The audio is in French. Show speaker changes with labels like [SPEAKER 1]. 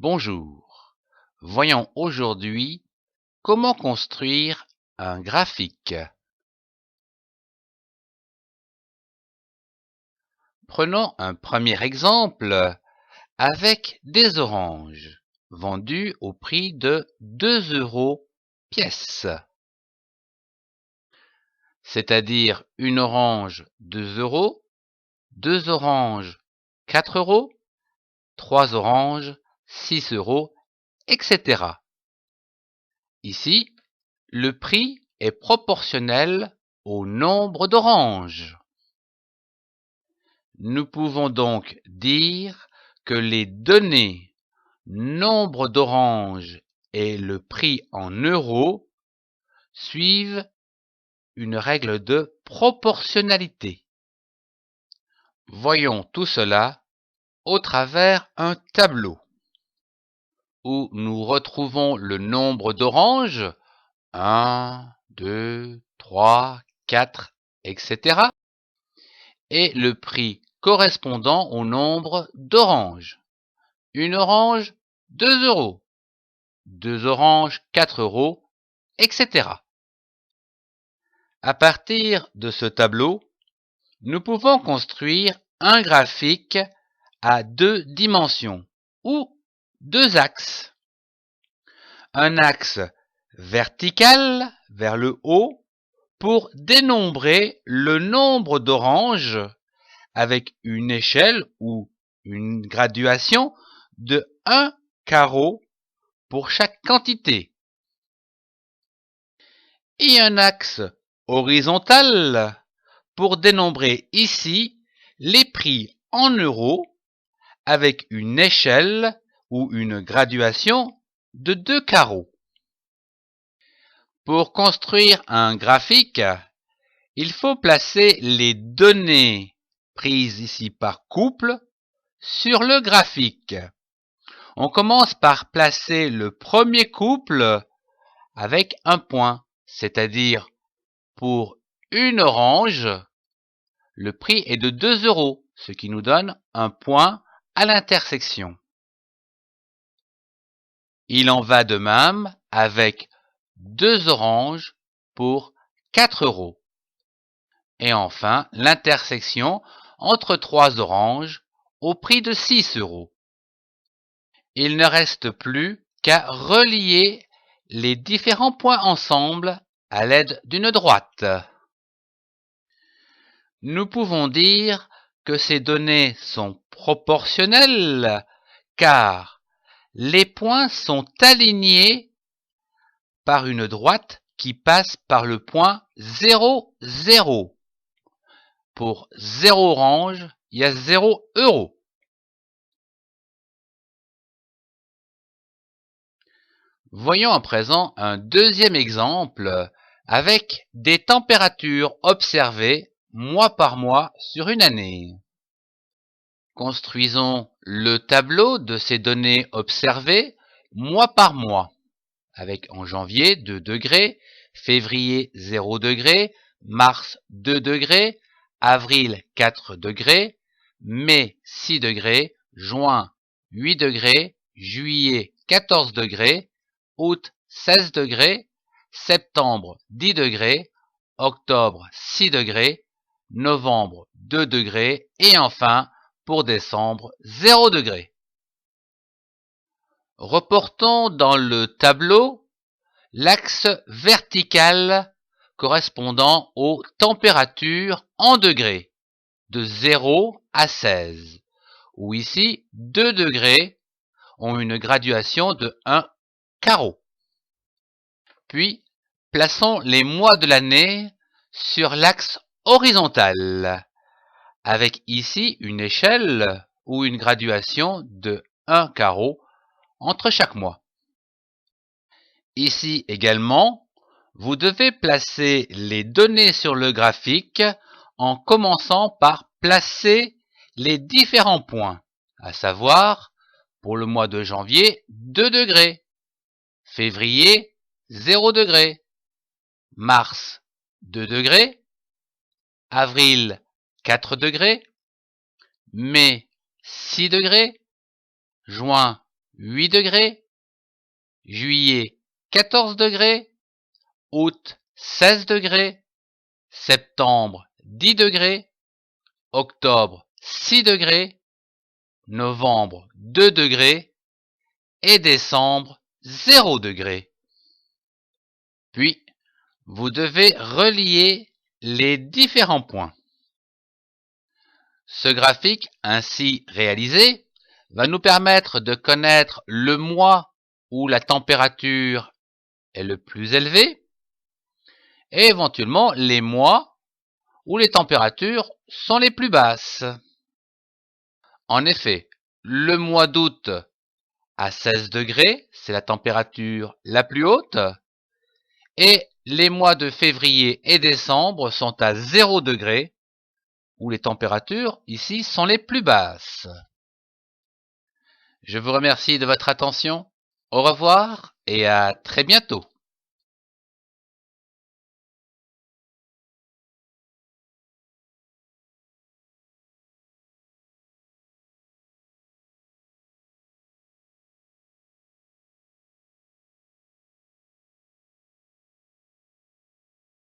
[SPEAKER 1] Bonjour, voyons aujourd'hui comment construire un graphique. Prenons un premier exemple avec des oranges vendues au prix de 2 € pièce, c'est-à-dire une orange 2 €, 2 oranges 4 €, 3 oranges 6 €, etc. Ici, le prix est proportionnel au nombre d'oranges. Nous pouvons donc dire que les données nombre d'oranges et le prix en euros suivent une règle de proportionnalité. Voyons tout cela au travers un tableau où nous retrouvons le nombre d'oranges 1, 2, 3, 4, etc. et le prix correspondant au nombre d'oranges. Une orange, 2 €, 2 oranges, 4 €, etc. À partir de ce tableau, nous pouvons construire un graphique à 2 dimensions ou 2 axes. Un axe vertical vers le haut pour dénombrer le nombre d'oranges avec une échelle ou une graduation de 1 carreau pour chaque quantité. Et un axe horizontal pour dénombrer ici les prix en euros avec une échelle ou une graduation de 2 carreaux. Pour construire un graphique, il faut placer les données prises ici par couple sur le graphique. On commence par placer le premier couple avec un point, c'est-à-dire pour une orange, le prix est de 2 €, ce qui nous donne un point à l'intersection. Il en va de même avec 2 oranges pour 4 €. Et enfin, l'intersection entre 3 oranges au prix de 6 €. Il ne reste plus qu'à relier les différents points ensemble à l'aide d'une droite. Nous pouvons dire que ces données sont proportionnelles car les points sont alignés par une droite qui passe par le point 0, 0. Pour 0 orange, il y a 0 €. Voyons à présent un deuxième exemple avec des températures observées mois par mois sur une année. Construisons le tableau de ces données observées mois par mois, avec en janvier 2 degrés, février 0 degrés, mars 2 degrés, avril 4 degrés, mai 6 degrés, juin 8 degrés, juillet 14 degrés, août 16 degrés, septembre 10 degrés, octobre 6 degrés, novembre 2 degrés et enfin pour décembre 0 degré. Reportons dans le tableau l'axe vertical correspondant aux températures en degrés de 0 à 16, où ici 2 degrés ont une graduation de 1 carreau. Puis, plaçons les mois de l'année sur l'axe horizontal, avec ici une échelle ou une graduation de 1 carreau entre chaque mois. Ici également, vous devez placer les données sur le graphique en commençant par placer les différents points, à savoir, pour le mois de janvier, 2 degrés, février, 0 degré, mars, 2 degrés, avril, 4 degrés, mai, 6 degrés, juin, 8 degrés, juillet 14 degrés, août 16 degrés, septembre 10 degrés, octobre 6 degrés, novembre 2 degrés et décembre 0 degré. Puis, vous devez relier les différents points. Ce graphique ainsi réalisé va nous permettre de connaître le mois où la température est le plus élevée et éventuellement les mois où les températures sont les plus basses. En effet, le mois d'août à 16 degrés, c'est la température la plus haute, et les mois de février et décembre sont à 0 degré, où les températures ici sont les plus basses. Je vous remercie de votre attention. Au revoir et à très bientôt.